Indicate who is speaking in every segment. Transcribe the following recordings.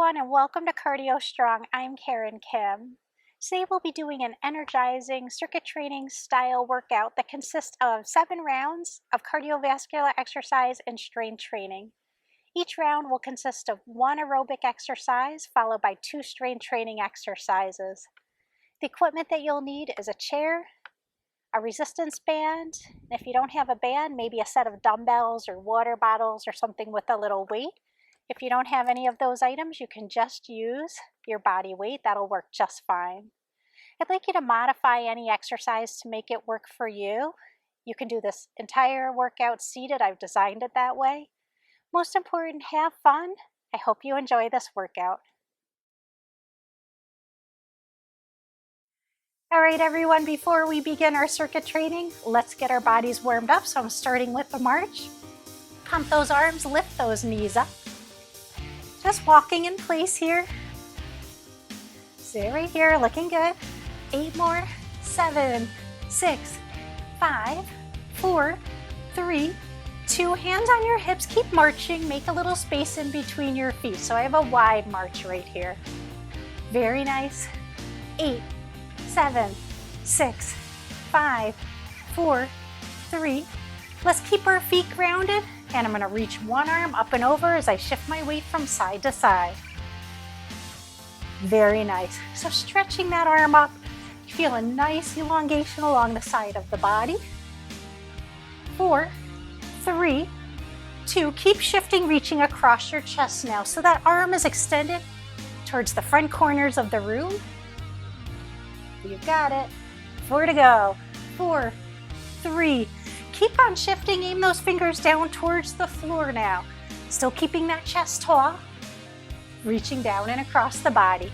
Speaker 1: everyone, and welcome to CardioStrong. I'm Karen Kim. Today we'll be doing an energizing circuit training style workout that consists of 7 rounds of cardiovascular exercise and strength training. Each round will consist of 1 aerobic exercise followed by 2 strength training exercises. The equipment that you'll need is a chair, a resistance band, and if you don't have a band, maybe a set of dumbbells or water bottles or something with a little weight. If you don't have any of those items, you can just use your body weight. That'll work just fine. I'd like you to modify any exercise to make it work for you. You can do this entire workout seated. I've designed it that way. Most important, have fun. I hope you enjoy this workout. All right, everyone, before we begin our circuit training, let's get our bodies warmed up. So I'm starting with the march. Pump those arms, lift those knees up. Just walking in place here. Stay right here, looking good. 8 more, 7, 6, 5, 4, 3, 2. Hands on your hips, keep marching. Make a little space in between your feet. So I have a wide march right here. Very nice. 8, 7, 6, 5, 4, 3. Let's keep our feet grounded. And I'm going to reach one arm up and over as I shift my weight from side to side. Very nice. So stretching that arm up, you feel a nice elongation along the side of the body. 4, 3, 2. Keep shifting, reaching across your chest now. So that arm is extended towards the front corners of the room. You've got it. 4 to go. 4, 3. Keep on shifting, aim those fingers down towards the floor now. Still keeping that chest tall. Reaching down and across the body.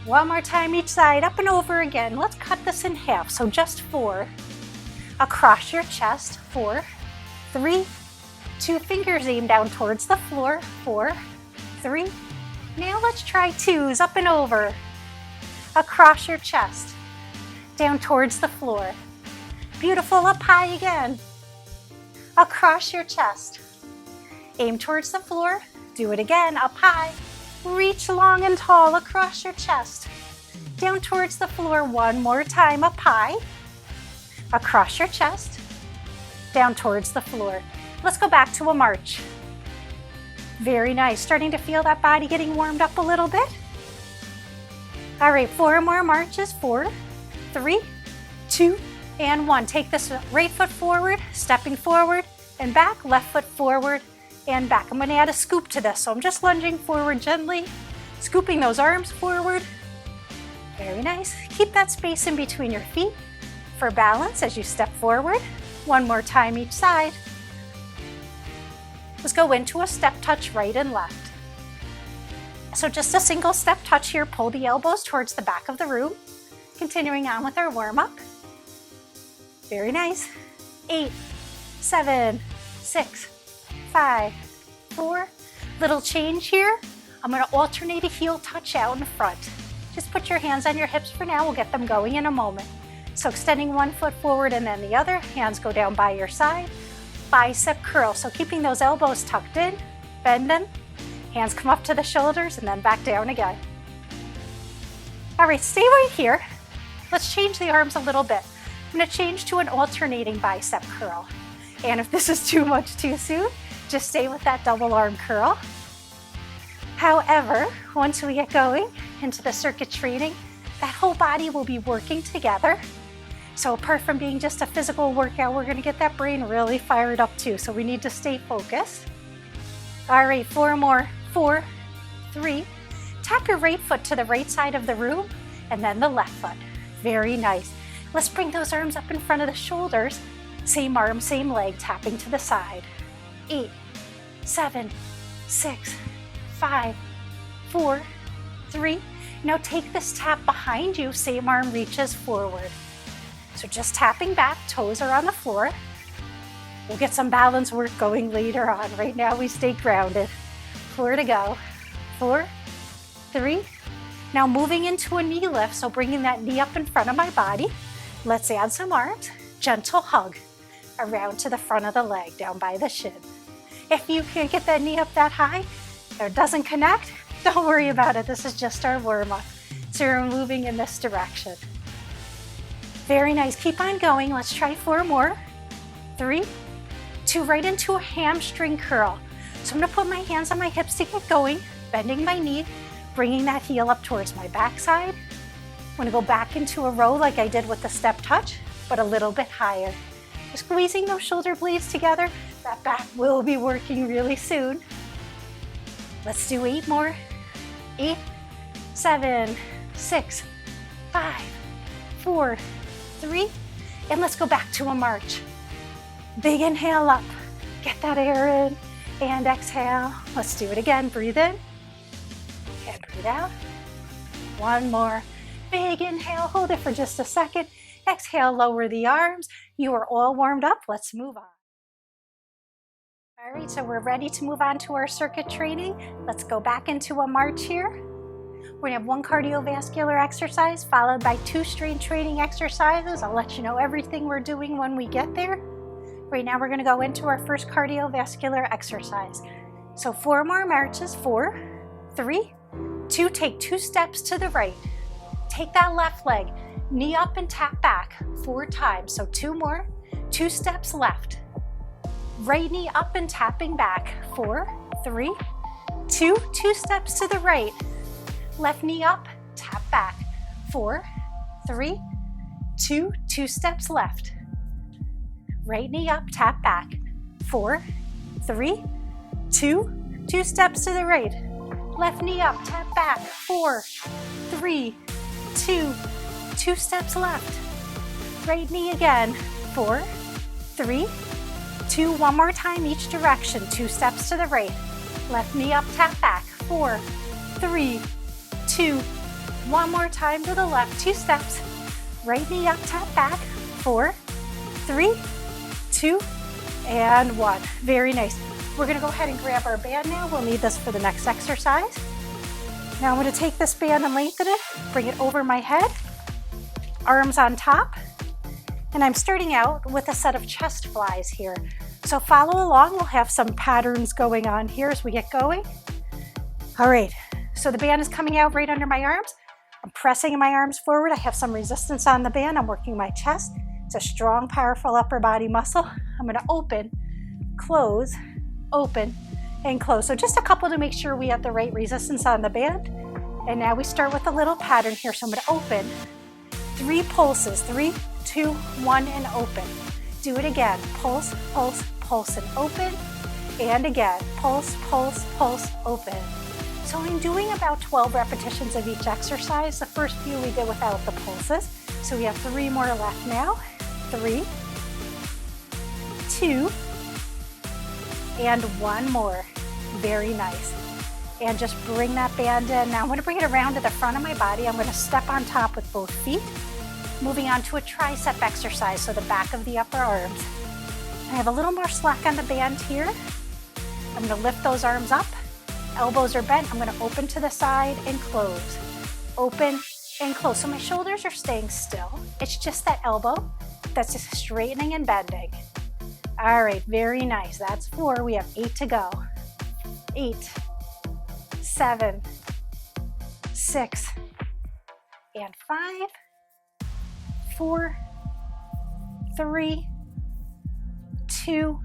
Speaker 1: One more time each side, up and over again. Let's cut this in half, so just 4. Across your chest, 4, 3, 2. Fingers aim down towards the floor, 4, 3. Now let's try 2s, up and over. Across your chest, down towards the floor. Beautiful, up high again. Across your chest. Aim towards the floor. Do it again, up high. Reach long and tall across your chest. Down towards the floor one more time, up high. Across your chest. Down towards the floor. Let's go back to a march. Very nice. Starting to feel that body getting warmed up a little bit. All right, 4 more marches. 4, 3, 2, and 1. Take this right foot forward, stepping forward and back, left foot forward and back. I'm going to add a scoop to this, so I'm just lunging forward gently, scooping those arms forward. Very nice. Keep that space in between your feet for balance as you step forward. One more time each side. Let's go into a step touch right and left. So just a single step touch here. Pull the elbows towards the back of the room. Continuing on with our warm-up. Very nice. 8, 7, 6, 5, 4. Little change here. I'm going to alternate a heel touch out in front. Just put your hands on your hips for now. We'll get them going in a moment. So extending one foot forward and then the other. Hands go down by your side. Bicep curl. So keeping those elbows tucked in. Bend them. Hands come up to the shoulders and then back down again. All right, stay right here. Let's change the arms a little bit. I'm going to change to an alternating bicep curl. And if this is too much too soon, just stay with that double arm curl. However, once we get going into the circuit training, that whole body will be working together. So apart from being just a physical workout, we're going to get that brain really fired up too. So we need to stay focused. All right, 4 more. 4, 3. Tap your right foot to the right side of the room and then the left foot. Very nice. Let's bring those arms up in front of the shoulders. Same arm, same leg, tapping to the side. 8, 7, 6, 5, 4, 3. Now take this tap behind you, same arm reaches forward. So just tapping back, toes are on the floor. We'll get some balance work going later on. Right now we stay grounded. 4 to go. 4, 3. Now moving into a knee lift, so bringing that knee up in front of my body. Let's add some arms. Gentle hug around to the front of the leg, down by the shin. If you can't get that knee up that high, or it doesn't connect, Don't worry about it. This is just our warm-up. So we're moving in this direction. Very nice. Keep on going. Let's try 4 more. 3, 2, right into a hamstring curl. So I'm going to put my hands on my hips to get going, bending my knee, bringing that heel up towards my backside. I'm going to go back into a row like I did with the step touch, but a little bit higher. Squeezing those shoulder blades together. That back will be working really soon. Let's do 8 more. 8, 7, 6, 5, 4, 3, and let's go back to a march. Big inhale up, get that air in, and exhale. Let's do it again. Breathe in, and breathe out. 1 more. Big inhale, hold it for just a second. Exhale, lower the arms. You are all warmed up. Let's move on. All right, so we're ready to move on to our circuit training. Let's go back into a march here. We're gonna have 1 cardiovascular exercise followed by 2 strength training exercises. I'll let you know everything we're doing when we get there. Right now we're gonna go into our first cardiovascular exercise. So 4 more marches, 4, 3, 2, take 2 steps to the right. Take that left leg, knee up and tap back 4 times. So 2 more, 2 steps left. Right knee up and tapping back, 4, 3, 2, 2 steps to the right. Left knee up, tap back, 4, 3, 2, 2 steps left. Right knee up, tap back, 4, 3, 2, 2 steps to the right. Left knee up, tap back, 4, 3, 2, 2 steps left. Right knee again, 4, 3, 2, 1 more time each direction, 2 steps to the right. Left knee up, tap back, 4, 3, 2, 1 more time to the left, 2 steps. Right knee up, tap back, 4, 3, 2, and 1. Very nice. We're gonna go ahead and grab our band now. We'll need this for the next exercise. Now I'm gonna take this band and lengthen it, bring it over my head, arms on top, and I'm starting out with a set of chest flies here. So follow along, we'll have some patterns going on here as we get going. All right, so the band is coming out right under my arms. I'm pressing my arms forward. I have some resistance on the band. I'm working my chest. It's a strong, powerful upper body muscle. I'm gonna open, close, open, and close. So just a couple to make sure we have the right resistance on the band. And now we start with a little pattern here. So I'm gonna open, 3 pulses, 3, 2, 1, and open. Do it again, pulse, pulse, pulse, and open. And again, pulse, pulse, pulse, open. So I'm doing about 12 repetitions of each exercise. The first few we did without the pulses. So we have 3 more left now. 3, 2, and 1 more. Very nice. And just bring that band in. Now I'm going to bring it around to the front of my body. I'm going to step on top with both feet. Moving on to a tricep exercise, so the back of the upper arms. I have a little more slack on the band here. I'm going to lift those arms up. Elbows are bent. I'm going to open to the side and close. Open and close. So my shoulders are staying still. It's just that elbow that's just straightening and bending. All right, very nice. That's 4. We have 8 to go. 8, 7, 6, and 5, 4, 3, 2,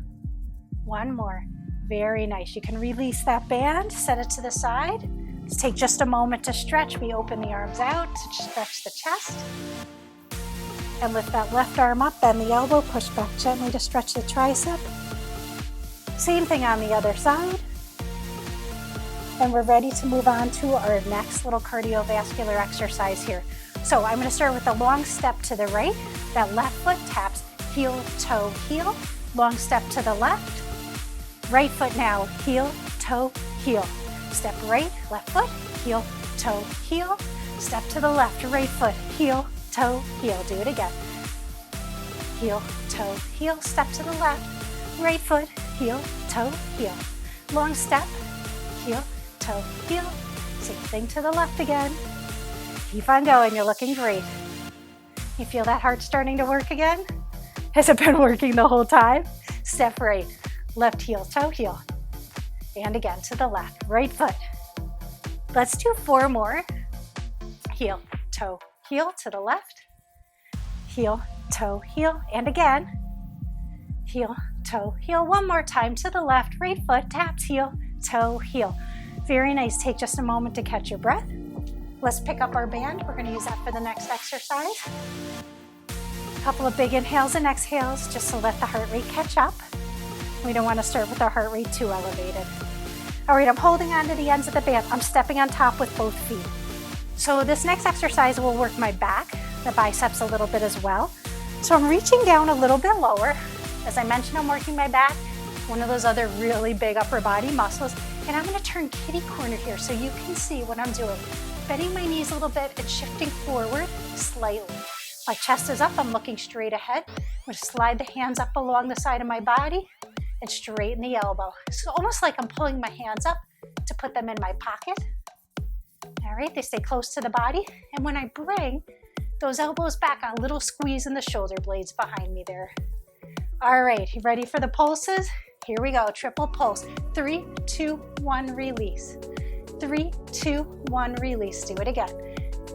Speaker 1: 1 more. Very nice. You can release that band, set it to the side. Let's take just a moment to stretch. We open the arms out to stretch the chest. And lift that left arm up, bend the elbow, push back gently to stretch the tricep. Same thing on the other side. And we're ready to move on to our next little cardiovascular exercise here. So I'm going to start with a long step to the right. That left foot taps heel, toe, heel. Long step to the left. Right foot now, heel, toe, heel. Step right, left foot, heel, toe, heel. Step to the left, right foot, heel, toe, heel. Do it again. Heel, toe, heel. Step to the left, right foot, heel, toe, heel. Long step, heel, toe, heel. Same thing to the left again. Keep on going, you're looking great. You feel that heart starting to work again? Has it been working the whole time? Step right, left heel, toe, heel. And again to the left, right foot, Let's do 4 more. Heel, toe, heel to the left. Heel, toe, heel, and again. Heel, toe, heel. One more time to the left. Right foot taps, heel, toe, heel. Very nice. Take just a moment to catch your breath. Let's pick up our band. We're going to use that for the next exercise. A couple of big inhales and exhales just to let the heart rate catch up. We don't want to start with our heart rate too elevated. All right, I'm holding on to the ends of the band. I'm stepping on top with both feet. So this next exercise will work my back, the biceps a little bit as well. So I'm reaching down a little bit lower. As I mentioned, I'm working my back, one of those other really big upper body muscles. And I'm going to turn kitty corner here so you can see what I'm doing. Bending my knees a little bit and shifting forward slightly. My chest is up, I'm looking straight ahead. I'm going to slide the hands up along the side of my body and straighten the elbow. It's almost like I'm pulling my hands up to put them in my pocket. All right, they stay close to the body. And when I bring those elbows back, a little squeeze in the shoulder blades behind me there. All right, you ready for the pulses? Here we go, triple pulse. 3, 2, 1, release. 3, 2, 1, release. Do it again.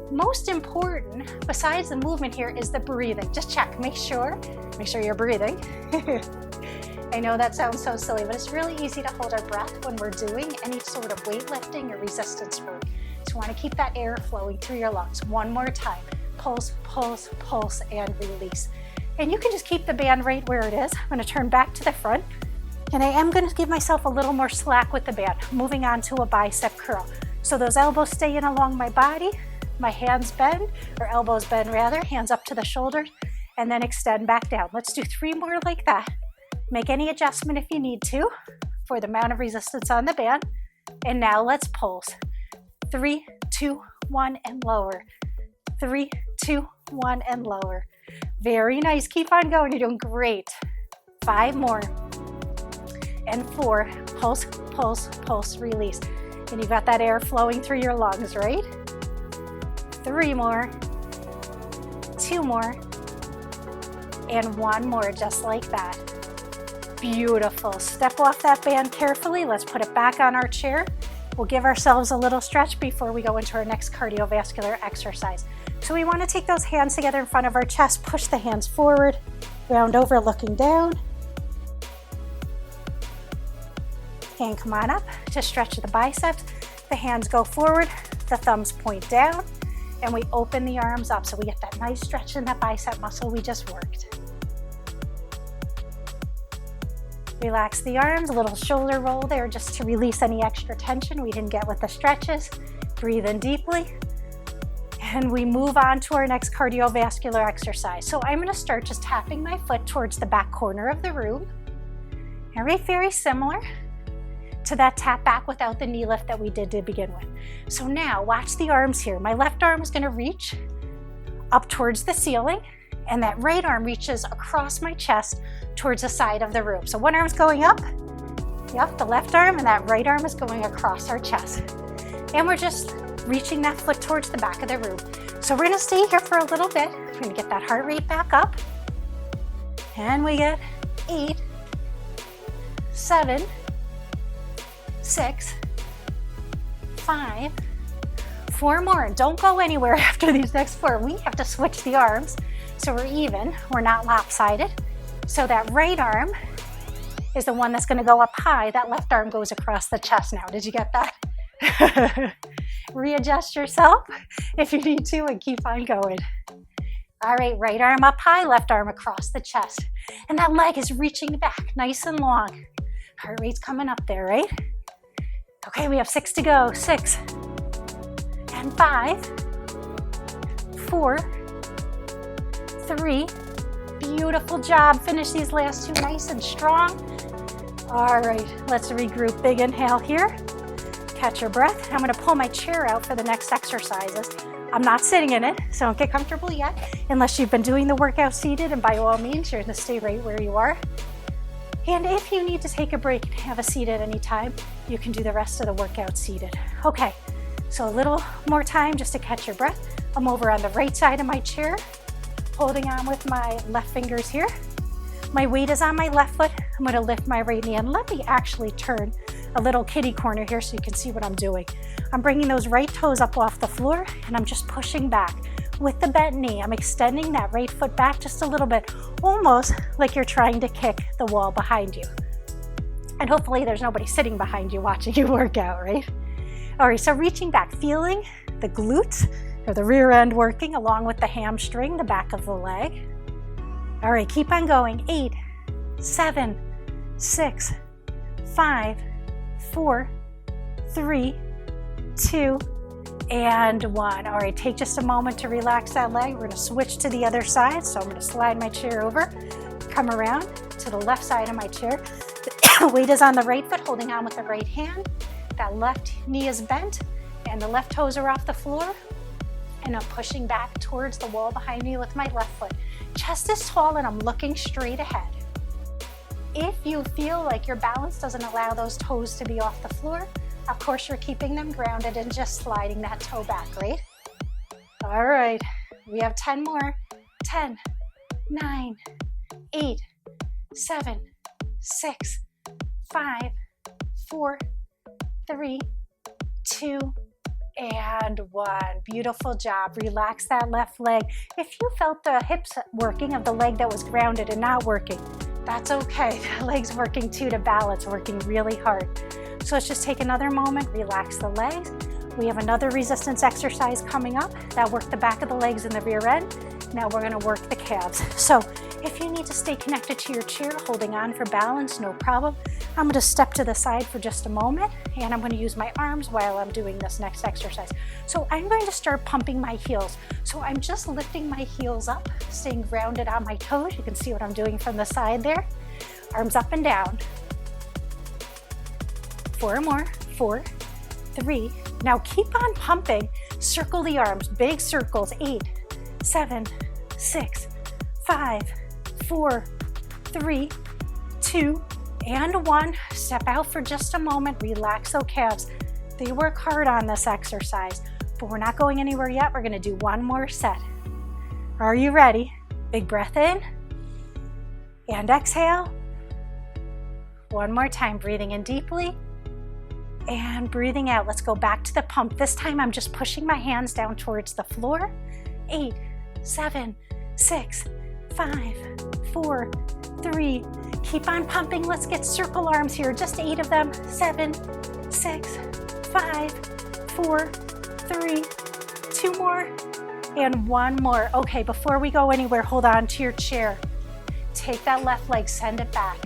Speaker 1: Most important, besides the movement here, is the breathing. Just check, make sure you're breathing. I know that sounds so silly, but it's really easy to hold our breath when we're doing any sort of weightlifting or resistance work. So you want to keep that air flowing through your lungs. One more time. Pulse, pulse, pulse, and release. And you can just keep the band right where it is. I'm going to turn back to the front. And I am going to give myself a little more slack with the band, moving on to a bicep curl. So those elbows stay in along my body, my hands bend, or elbows bend rather, hands up to the shoulders, and then extend back down. Let's do 3 more like that. Make any adjustment if you need to for the amount of resistance on the band. And now let's pulse. 3, 2, 1, and lower. 3, 2, 1, and lower. Very nice. Keep on going. You're doing great. 5 more. And 4, pulse, pulse, pulse, release. And you've got that air flowing through your lungs, right? 3 more, 2 more, and 1 more, just like that. Beautiful. Step off that band carefully. Let's put it back on our chair. We'll give ourselves a little stretch before we go into our next cardiovascular exercise. So we want to take those hands together in front of our chest, push the hands forward, round over looking down. And come on up, just stretch the biceps. The hands go forward, the thumbs point down, and we open the arms up so we get that nice stretch in that bicep muscle we just worked. Relax the arms, a little shoulder roll there just to release any extra tension we didn't get with the stretches. Breathe in deeply. And we move on to our next cardiovascular exercise. So I'm going to start just tapping my foot towards the back corner of the room. All right, very similar to that tap back without the knee lift that we did to begin with. So now watch the arms here. My left arm is going to reach up towards the ceiling, and that right arm reaches across my chest towards the side of the room. So one arm's going up, yep, the left arm, and that right arm is going across our chest. And we're just reaching that foot towards the back of the room. So we're going to stay here for a little bit. We're going to get that heart rate back up. And we get 8, 7, 6, 5, 4 more. And don't go anywhere after these next 4. We have to switch the arms so we're even. We're not lopsided. So that right arm is the one that's going to go up high. That left arm goes across the chest now. Did you get that? Readjust yourself if you need to and keep on going. All right, right arm up high, left arm across the chest. And that leg is reaching back nice and long. Heart rate's coming up there, right? Okay, we have 6 to go. 6 and 5, 4, 3. Beautiful job. Finish these last 2 nice and strong. All right, let's regroup. Big inhale here. Catch your breath. I'm going to pull my chair out for the next exercises. I'm not sitting in it, so don't get comfortable yet unless you've been doing the workout seated, and by all means, you're going to stay right where you are. And if you need to take a break and have a seat at any time, you can do the rest of the workout seated. Okay, so a little more time just to catch your breath. I'm over on the right side of my chair, holding on with my left fingers here. My weight is on my left foot. I'm going to lift my right knee, and let me actually turn a little kitty corner here so you can see what I'm doing. I'm bringing those right toes up off the floor and I'm just pushing back. With the bent knee, I'm extending that right foot back just a little bit, almost like you're trying to kick the wall behind you. And hopefully there's nobody sitting behind you watching you work out, right? All right, so reaching back, feeling the glutes or the rear end working along with the hamstring, the back of the leg. All right, keep on going. 8, 7, 6, 5, 4, 3, 2, and 1. All right, take just a moment to relax that leg. We're gonna switch to the other side. So I'm gonna slide my chair over, come around to the left side of my chair. The weight is on the right foot, holding on with the right hand. That left knee is bent and the left toes are off the floor. And I'm pushing back towards the wall behind me with my left foot. Chest is tall and I'm looking straight ahead. If you feel like your balance doesn't allow those toes to be off the floor, of course you're keeping them grounded and just sliding that toe back, right? All right, we have 10 more. 10, 9, 8, 7, 6, 5, 4, 3, 2, and 1. Beautiful job. Relax that left leg. If you felt the hips working of the leg that was grounded and not working, that's okay. The leg's working too to balance, working really hard. So let's just take another moment, relax the legs. We have another resistance exercise coming up that work the back of the legs and the rear end. Now we're gonna work the calves. So if you need to stay connected to your chair, holding on for balance, no problem. I'm gonna step to the side for just a moment and I'm gonna use my arms while I'm doing this next exercise. So I'm going to start pumping my heels. So I'm just lifting my heels up, staying grounded on my toes. You can see what I'm doing from the side there. Arms up and down. 4 more, 4, 3. Now keep on pumping. Circle the arms, big circles. 8, 7, 6, 5, 4, 3, 2, and 1. Step out for just a moment. Relax those calves. They work hard on this exercise, but we're not going anywhere yet. We're gonna do one more set. Are you ready? Big breath in and exhale. One more time, breathing in deeply and breathing out. Let's go back to the pump. This time I'm just pushing my hands down towards the floor. 8, 7, 6, 5, 4, 3. Keep on pumping. Let's get circle arms here. Just 8 of them. 7, 6, 5, 4, 3, 2 more, and 1 more. Okay, before we go anywhere, hold on to your chair. Take that left leg, send it back.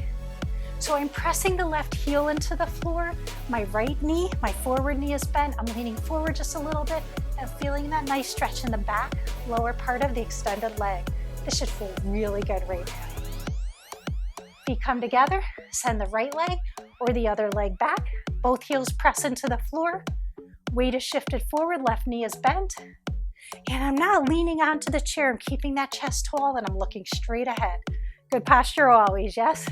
Speaker 1: So I'm pressing the left heel into the floor. My right knee, my forward knee is bent. I'm leaning forward just a little bit and feeling that nice stretch in the back, lower part of the extended leg. This should feel really good right now. Feet come together, send the right leg or the other leg back. Both heels press into the floor. Weight is shifted forward, left knee is bent. And I'm now leaning onto the chair. I'm keeping that chest tall and I'm looking straight ahead. Good posture always, yes?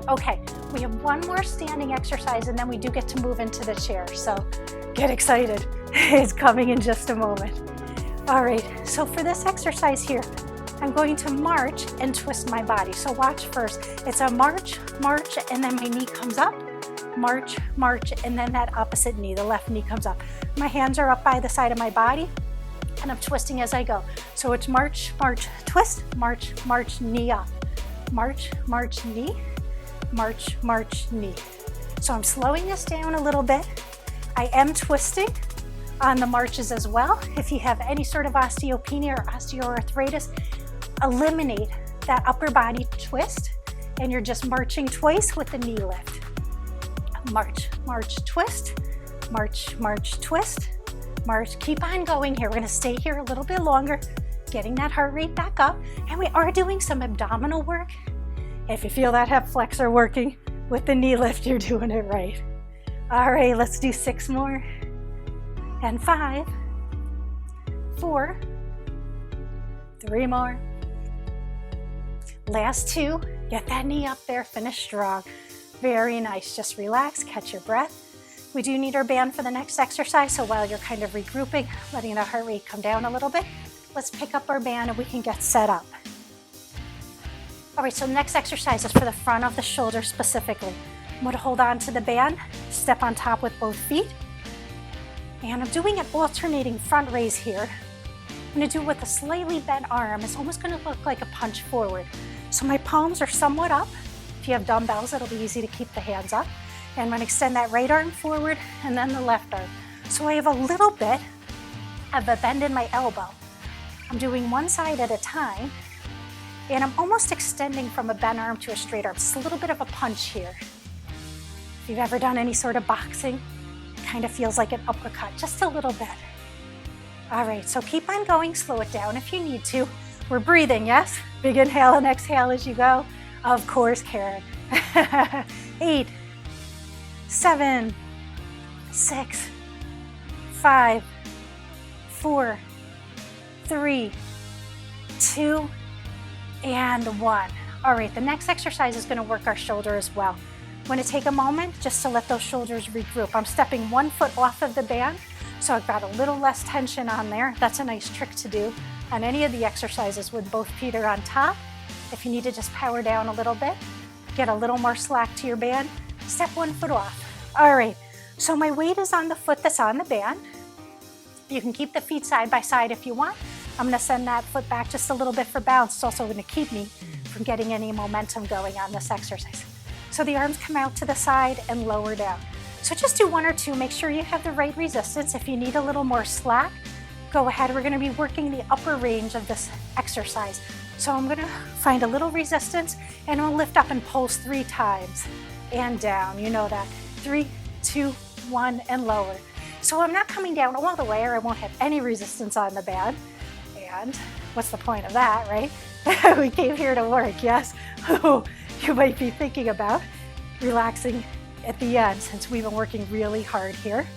Speaker 1: Okay, we have one more standing exercise and then we do get to move into the chair. So get excited. It's coming in just a moment. All right, so for this exercise here, I'm going to march and twist my body. So watch first. It's a march, march, and then my knee comes up. March, march, and then that opposite knee, the left knee comes up. My hands are up by the side of my body and I'm twisting as I go. So it's march, march, twist, march, march, knee up. March, march, knee. March, march, knee. So I'm slowing this down a little bit. I am twisting on the marches as well. If you have any sort of osteopenia or osteoarthritis, eliminate that upper body twist and you're just marching twice with the knee lift. March, march, twist, march, march, twist, march. Keep on going here. We're gonna stay here a little bit longer, getting that heart rate back up. And we are doing some abdominal work. If you feel that hip flexor working with the knee lift, you're doing it right. All right, let's do 6 more. And 5, 4, 3 more. Last 2, get that knee up there, finish strong. Very nice, just relax, catch your breath. We do need our band for the next exercise, so while you're kind of regrouping, letting the heart rate come down a little bit, let's pick up our band and we can get set up. All right, so the next exercise is for the front of the shoulder specifically. I'm gonna hold on to the band, step on top with both feet, and I'm doing an alternating front raise here. I'm gonna do it with a slightly bent arm. It's almost gonna look like a punch forward. So my palms are somewhat up. If you have dumbbells, it'll be easy to keep the hands up. And I'm gonna extend that right arm forward and then the left arm. So I have a little bit of a bend in my elbow. I'm doing one side at a time, and I'm almost extending from a bent arm to a straight arm. It's a little bit of a punch here. If you've ever done any sort of boxing, it kind of feels like an uppercut, just a little bit. All right, so keep on going, slow it down if you need to. We're breathing, yes? Big inhale and exhale as you go. Of course, Karen. 8, 7, 6, 5, 4, 3, 2, and 1. All right, the next exercise is gonna work our shoulder as well. I'm gonna take a moment just to let those shoulders regroup. I'm stepping one foot off of the band, so I've got a little less tension on there. That's a nice trick to do on any of the exercises with both feet are on top. If you need to just power down a little bit, get a little more slack to your band, step one foot off. All right, so my weight is on the foot that's on the band. You can keep the feet side by side if you want. I'm gonna send that foot back just a little bit for balance. It's also gonna keep me from getting any momentum going on this exercise. So the arms come out to the side and lower down. So just do one or two, make sure you have the right resistance. If you need a little more slack, go ahead. We're gonna be working the upper range of this exercise. So I'm gonna find a little resistance and I'll lift up and pulse 3 times and down. You know that. 3, 2, 1, and lower. So I'm not coming down all the way or I won't have any resistance on the band. And what's the point of that, right? We came here to work, yes? You might be thinking about relaxing at the end since we've been working really hard here.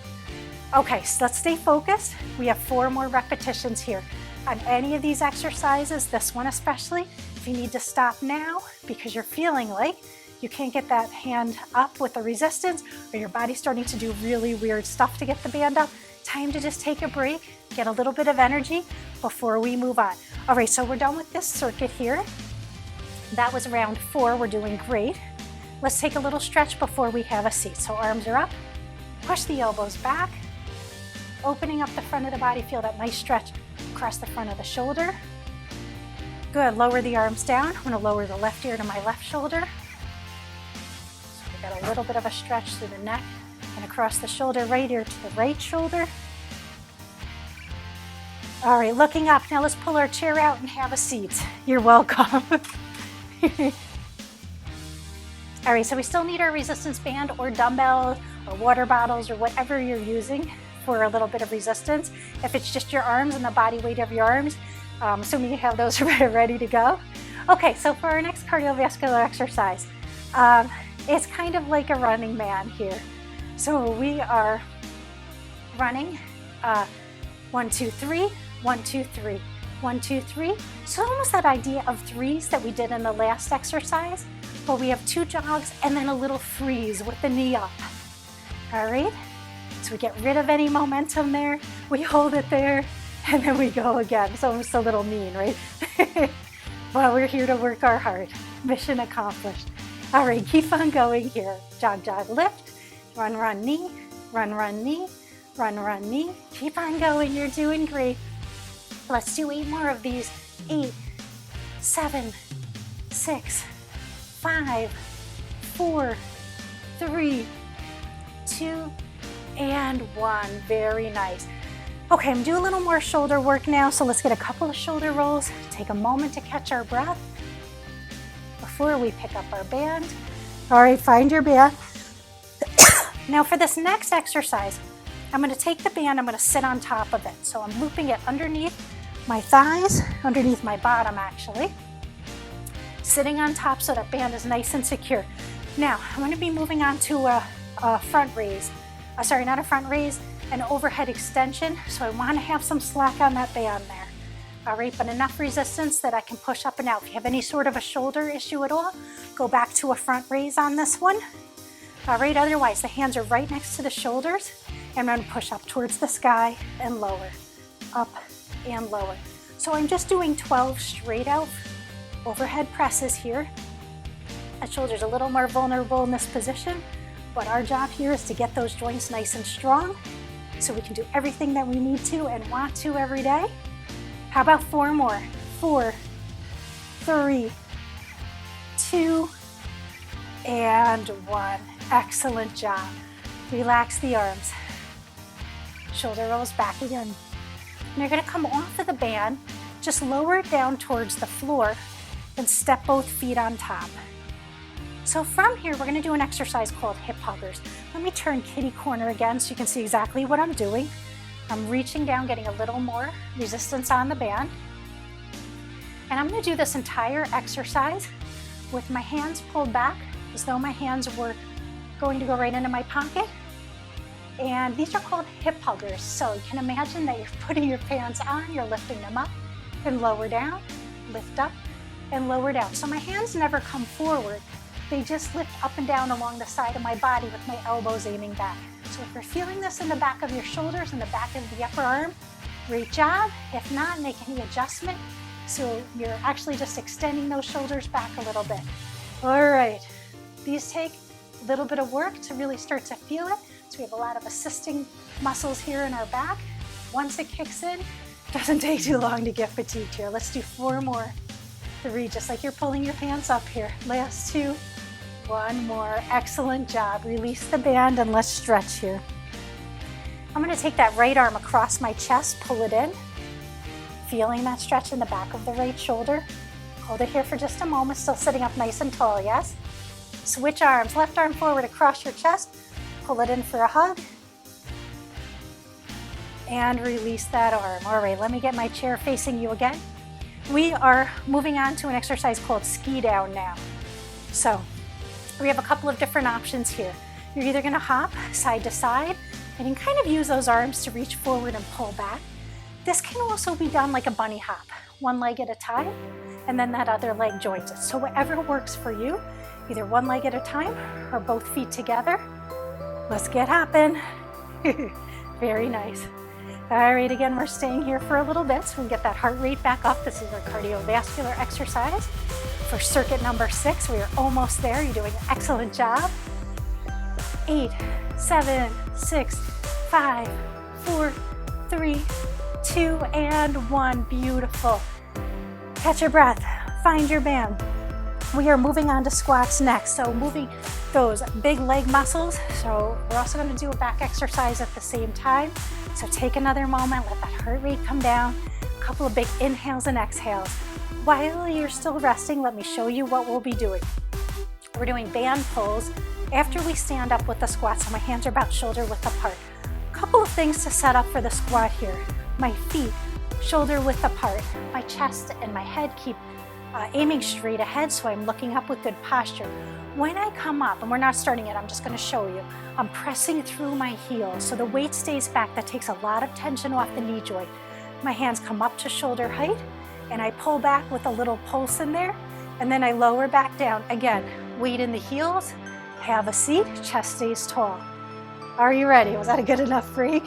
Speaker 1: Okay, so let's stay focused. We have 4 more repetitions here. On any of these exercises, this one especially, if you need to stop now because you're feeling like you can't get that hand up with the resistance or your body's starting to do really weird stuff to get the band up, time to just take a break, get a little bit of energy before we move on. All right, so we're done with this circuit here. That was round 4, we're doing great. Let's take a little stretch before we have a seat. So arms are up, push the elbows back, opening up the front of the body, feel that nice stretch across the front of the shoulder. Good, lower the arms down. I'm gonna lower the left ear to my left shoulder. So we got a little bit of a stretch through the neck and across the shoulder, right ear to the right shoulder. All right, looking up. Now let's pull our chair out and have a seat. You're welcome. All right, so we still need our resistance band or dumbbell or water bottles or whatever you're using for a little bit of resistance. If it's just your arms and the body weight of your arms, assuming you have those ready to go. Okay, so for our next cardiovascular exercise, it's kind of like a running man here. So we are running 1, 2, 3, 1, 2, 3, 1, 2, 3. So almost that idea of 3s that we did in the last exercise, but we have 2 jogs and then a little freeze with the knee up. All right, so we get rid of any momentum there, we hold it there, and then we go again. It's almost a little mean, right? Well, we're here to work our heart. Mission accomplished. All right, keep on going here. Jog, jog, lift, run, run, knee, run, run, knee, run, run, knee. Keep on going, you're doing great. Let's do 8 more of these. 8, 7, 6, 5, 4, 3, 2, and 1. Very nice. Okay, I'm doing a little more shoulder work now, so let's get a couple of shoulder rolls. Take a moment to catch our breath before we pick up our band. All right, find your band. Now for this next exercise, I'm gonna take the band, I'm gonna sit on top of it. So I'm looping it underneath my thighs, underneath my bottom actually. Sitting on top so that band is nice and secure. Now, I'm gonna be moving on to a front raise. Sorry, not a front raise, an overhead extension. So I wanna have some slack on that band there. All right, but enough resistance that I can push up and out. If you have any sort of a shoulder issue at all, go back to a front raise on this one. All right, otherwise the hands are right next to the shoulders and I'm gonna push up towards the sky and lower, up and lower. So I'm just doing 12 straight out overhead presses here. That shoulder's a little more vulnerable in this position, but our job here is to get those joints nice and strong so we can do everything that we need to and want to every day. How about 4 more? 4, 3, 2, and 1. Excellent job. Relax the arms. Shoulder rolls back again. And you're gonna come off of the band, just lower it down towards the floor and step both feet on top. So from here, we're gonna do an exercise called hip huggers. Let me turn kitty corner again so you can see exactly what I'm doing. I'm reaching down, getting a little more resistance on the band. And I'm gonna do this entire exercise with my hands pulled back as though my hands were going to go right into my pocket. And these are called hip huggers. So you can imagine that you're putting your pants on, you're lifting them up and lower down, lift up and lower down. So my hands never come forward. They just lift up and down along the side of my body with my elbows aiming back. So if you're feeling this in the back of your shoulders and the back of the upper arm, great job. If not, make any adjustment. So you're actually just extending those shoulders back a little bit. All right, these take a little bit of work to really start to feel it. So we have a lot of assisting muscles here in our back. Once it kicks in, it doesn't take too long to get fatigued here. Let's do 4 more. 3, just like you're pulling your pants up here. Last 2, 1 more. Excellent job. Release the band and let's stretch here. I'm gonna take that right arm across my chest, pull it in. Feeling that stretch in the back of the right shoulder. Hold it here for just a moment, still sitting up nice and tall, yes? Switch arms, left arm forward across your chest, pull it in for a hug, and release that arm. All right, let me get my chair facing you again. We are moving on to an exercise called ski down now. So we have a couple of different options here. You're either gonna hop side to side, and you can kind of use those arms to reach forward and pull back. This can also be done like a bunny hop, one leg at a time, and then that other leg joins it. So whatever works for you, either one leg at a time or both feet together. Let's get hopping. Very nice. All right, again, we're staying here for a little bit so we can get that heart rate back up. This is our cardiovascular exercise for circuit number 6. We are almost there. You're doing an excellent job. 8, 7, 6, 5, 4, 3, 2, and 1. Beautiful. Catch your breath. Find your band. We are moving on to squats next. So moving those big leg muscles. So we're also going to do a back exercise at the same time. So take another moment, let that heart rate come down. A couple of big inhales and exhales. While you're still resting, let me show you what we'll be doing. We're doing band pulls after we stand up with the squat. So my hands are about shoulder width apart. A couple of things to set up for the squat here. My feet shoulder width apart. My chest and my head keep aiming straight ahead, so I'm looking up with good posture. When I come up, and we're not starting it, I'm just going to show you, I'm pressing through my heels so the weight stays back. That takes a lot of tension off the knee joint. My hands come up to shoulder height and I pull back with a little pulse in there, and then I lower back down. Again, weight in the heels, have a seat, chest stays tall. Are you ready? Was that a good enough break?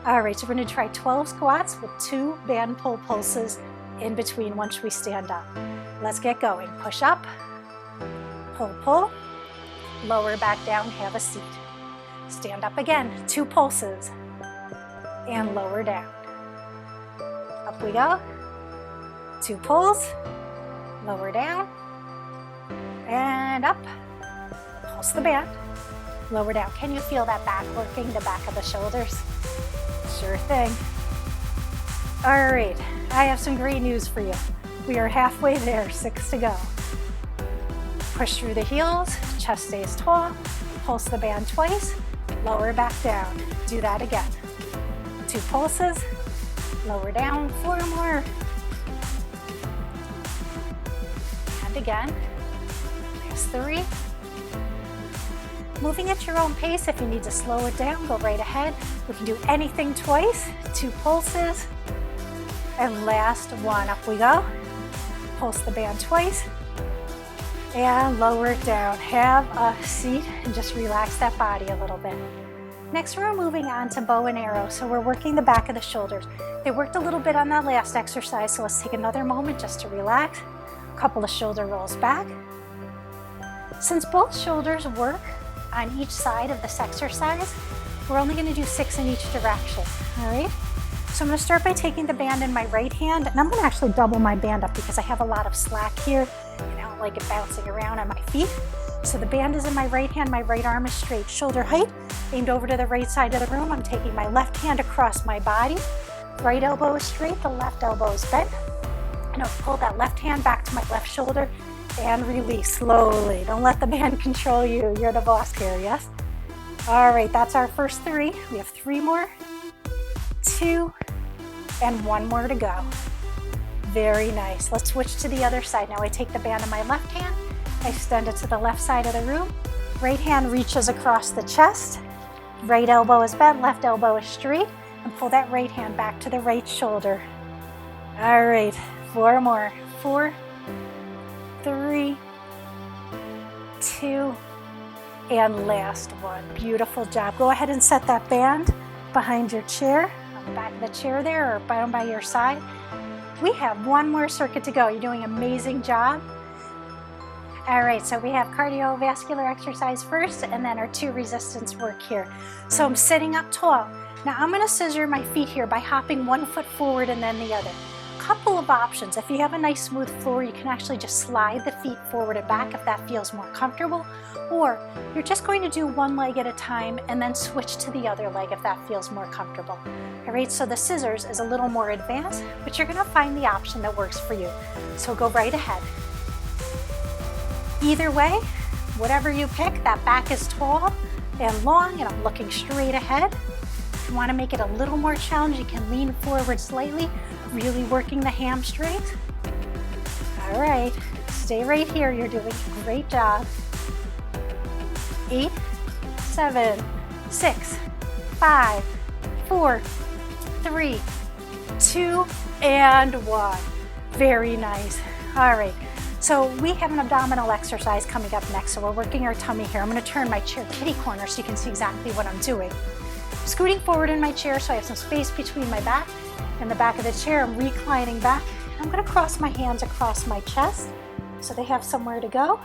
Speaker 1: All right, so we're going to try 12 squats with 2 band pull pulses in between once we stand up. Let's get going. Push up, pull, pull, lower back down, have a seat. Stand up again, 2 pulses, and lower down. Up we go, 2 pulls, lower down, and up. Pulse the band, lower down. Can you feel that back working, the back of the shoulders? Sure thing. All right, I have some great news for you. We are halfway there, 6 to go. Push through the heels, chest stays tall, pulse the band twice, lower back down. Do that again. 2 pulses, lower down, 4 more. And again, there's 3. Moving at your own pace. If you need to slow it down, go right ahead. We can do anything twice. 2 pulses, and last 1, up we go. Pulse the band twice, and lower it down. Have a seat and just relax that body a little bit. Next, we're moving on to bow and arrow. So we're working the back of the shoulders. They worked a little bit on that last exercise, so let's take another moment just to relax. A couple of shoulder rolls back. Since both shoulders work on each side of this exercise, we're only going to do 6 in each direction, all right? So I'm going to start by taking the band in my right hand, and I'm going to actually double my band up because I have a lot of slack here, and I don't like it bouncing around on my feet. So the band is in my right hand, my right arm is straight, shoulder height, aimed over to the right side of the room. I'm taking my left hand across my body, right elbow is straight, the left elbow is bent, and I'll pull that left hand back to my left shoulder and release slowly. Don't let the band control you. You're the boss here, yes? All right, that's our first 3. We have 3 more, 2, and 1 more to go. Very nice. Let's switch to the other side. Now I take the band in my left hand, I extend it to the left side of the room. Right hand reaches across the chest. Right elbow is bent, left elbow is straight, and pull that right hand back to the right shoulder. All right, 4 more. 4, 3, 2, and last one. Beautiful job. Go ahead and set that band behind your chair, on the back of the chair there, or down by your side. We have 1 more circuit to go. You're doing an amazing job. All right, so we have cardiovascular exercise first, and then our 2 resistance work here. So I'm sitting up tall. Now I'm going to scissor my feet here by hopping 1 foot forward and then the other. Couple of options. If you have a nice smooth floor, you can actually just slide the feet forward and back if that feels more comfortable, or you're just going to do 1 leg at a time and then switch to the other leg if that feels more comfortable. All right, so the scissors is a little more advanced, but you're going to find the option that works for you. So go right ahead. Either way, whatever you pick, that back is tall and long, and I'm looking straight ahead. If you want to make it a little more challenging, you can lean forward slightly, really working the hamstrings. All right, stay right here. You're doing a great job. 8, 7, 6, 5, 4, 3, 2, and 1. Very nice. All right, so we have an abdominal exercise coming up next, so we're working our tummy here. I'm going to turn my chair kitty corner so you can see exactly what I'm doing. Scooting forward in my chair so I have some space between my back and the back of the chair. I'm reclining back. I'm going to cross my hands across my chest so they have somewhere to go.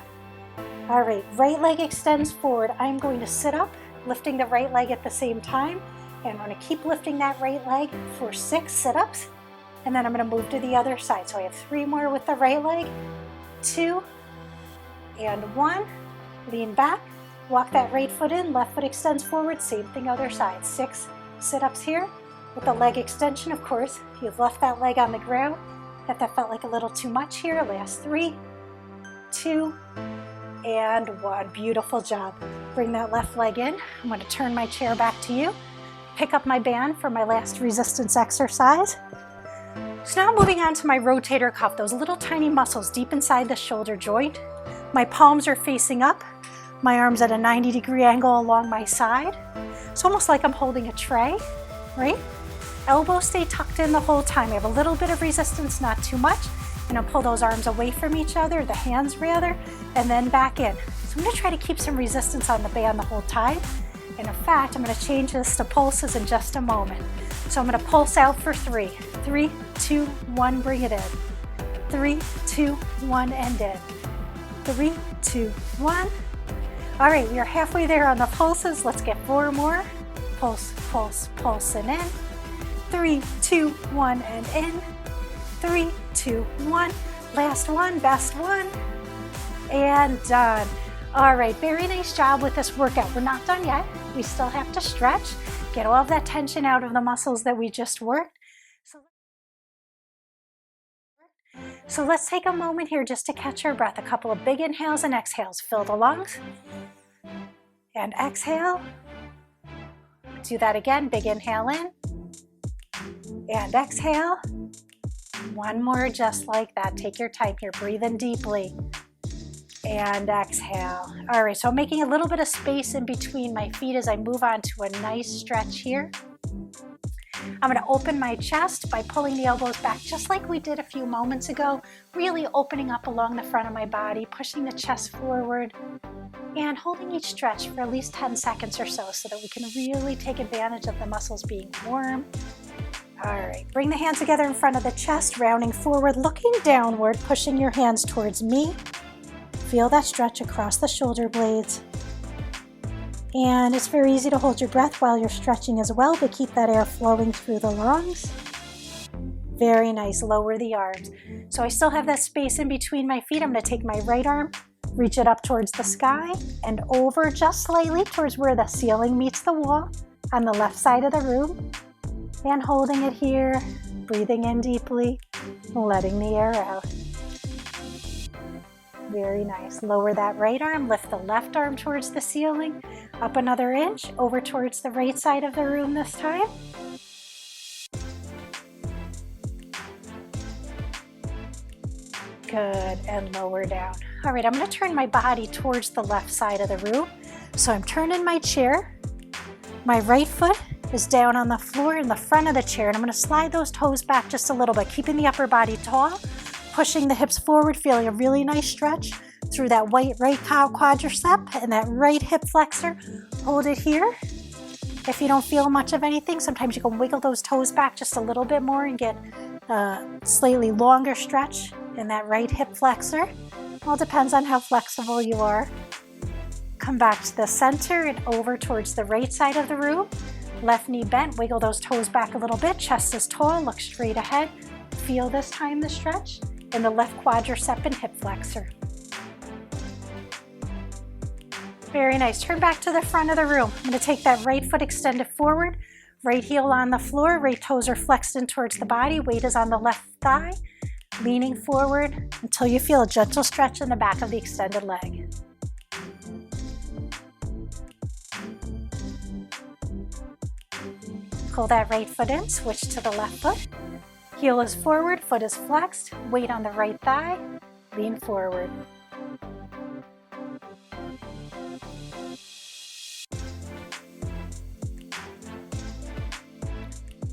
Speaker 1: All right, right leg extends forward. I'm going to sit up, lifting the right leg at the same time, and I'm going to keep lifting that right leg for 6 sit-ups, and then I'm going to move to the other side. So I have 3 more with the right leg, 2, and 1. Lean back. Walk that right foot in, left foot extends forward, same thing other side. 6 sit-ups here with the leg extension, of course. If you've left that leg on the ground, if that felt like a little too much here, last 3, 2, and 1. Beautiful job. Bring that left leg in. I'm going to turn my chair back to you. Pick up my band for my last resistance exercise. So now moving on to my rotator cuff, those little tiny muscles deep inside the shoulder joint. My palms are facing up. My arms at a 90-degree angle along my side. It's almost like I'm holding a tray, right? Elbows stay tucked in the whole time. I have a little bit of resistance, not too much. And I'll pull those arms away from each other, the hands rather, and then back in. So I'm going to try to keep some resistance on the band the whole time. And in fact, I'm going to change this to pulses in just a moment. So I'm going to pulse out for 3. 3, 2, 1, bring it in. 3, 2, 1, and in. 3, 2, 1. All right, we are halfway there on the pulses. Let's get 4 more. Pulse, pulse, pulse, and in. 3, 2, 1, and in. 3, 2, 1. Last one, best one. And done. All right, very nice job with this workout. We're not done yet. We still have to stretch, get all of that tension out of the muscles that we just worked. So let's take a moment here just to catch our breath. A couple of big inhales and exhales. Fill the lungs. And exhale. Do that again. Big inhale in. And exhale. One more just like that. Take your time here. Breathe in deeply. And exhale. All right, so I'm making a little bit of space in between my feet as I move on to a nice stretch here. I'm going to open my chest by pulling the elbows back just like we did a few moments ago, really opening up along the front of my body, pushing the chest forward, and holding each stretch for at least 10 seconds or so that we can really take advantage of the muscles being warm All right, bring the hands together in front of the chest, rounding forward, looking downward, pushing your hands towards me. Feel that stretch across the shoulder blades. And it's very easy to hold your breath while you're stretching as well to keep that air flowing through the lungs. Very nice, lower the arms. So I still have that space in between my feet. I'm gonna take my right arm, reach it up towards the sky and over just slightly towards where the ceiling meets the wall on the left side of the room. And holding it here, breathing in deeply, letting the air out. Very nice. Lower that right arm, lift the left arm towards the ceiling, up another inch, over towards the right side of the room this time. Good, and lower down. All right, I'm gonna turn my body towards the left side of the room. So I'm turning my chair. My right foot is down on the floor in the front of the chair, and I'm gonna slide those toes back just a little bit, keeping the upper body tall, pushing the hips forward, feeling a really nice stretch through that right quadricep and that right hip flexor. Hold it here. If you don't feel much of anything, sometimes you can wiggle those toes back just a little bit more and get a slightly longer stretch in that right hip flexor. All depends on how flexible you are. Come back to the center and over towards the right side of the room. Left knee bent, wiggle those toes back a little bit. Chest is tall, look straight ahead. Feel this time the stretch in the left quadricep and hip flexor. Very nice. Turn back to the front of the room. I'm going to take that right foot extended forward, right heel on the floor, right toes are flexed in towards the body, weight is on the left thigh, leaning forward until you feel a gentle stretch in the back of the extended leg. Pull that right foot in, switch to the left foot. Heel is forward, foot is flexed, weight on the right thigh, lean forward.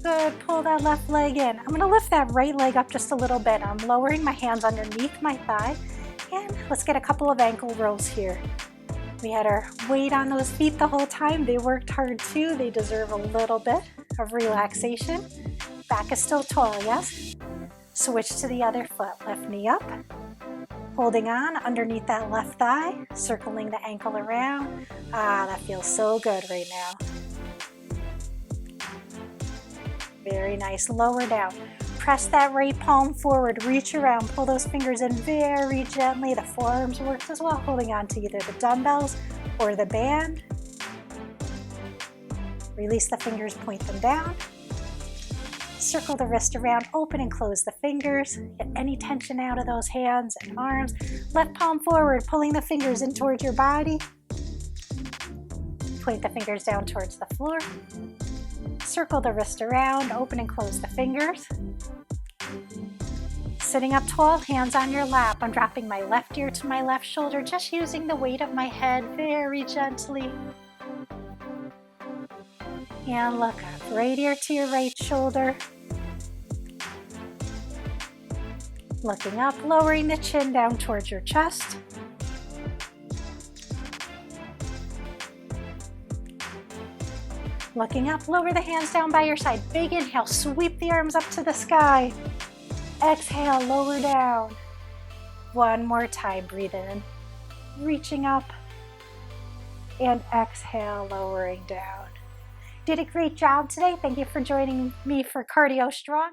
Speaker 1: Good, pull that left leg in. I'm gonna lift that right leg up just a little bit. I'm lowering my hands underneath my thigh, and let's get a couple of ankle rolls here. We had our weight on those feet the whole time. They worked hard too. They deserve a little bit of relaxation. Back is still tall, yes? Switch to the other foot. Left knee up. Holding on underneath that left thigh, circling the ankle around. Ah, that feels so good right now. Very nice. Lower down. Press that right palm forward, reach around, pull those fingers in very gently. The forearms works as well, holding on to either the dumbbells or the band. Release the fingers, point them down. Circle the wrist around, open and close the fingers. Get any tension out of those hands and arms. Left palm forward, pulling the fingers in towards your body. Point the fingers down towards the floor. Circle the wrist around, open and close the fingers. Sitting up tall, hands on your lap. I'm dropping my left ear to my left shoulder, just using the weight of my head very gently. And look up, right ear to your right shoulder. Looking up, lowering the chin down towards your chest. Looking up, lower the hands down by your side. Big inhale, sweep the arms up to the sky. Exhale, lower down. One more time, breathe in, reaching up, and exhale, lowering down. Did a great job today. Thank you for joining me for CardioStrong.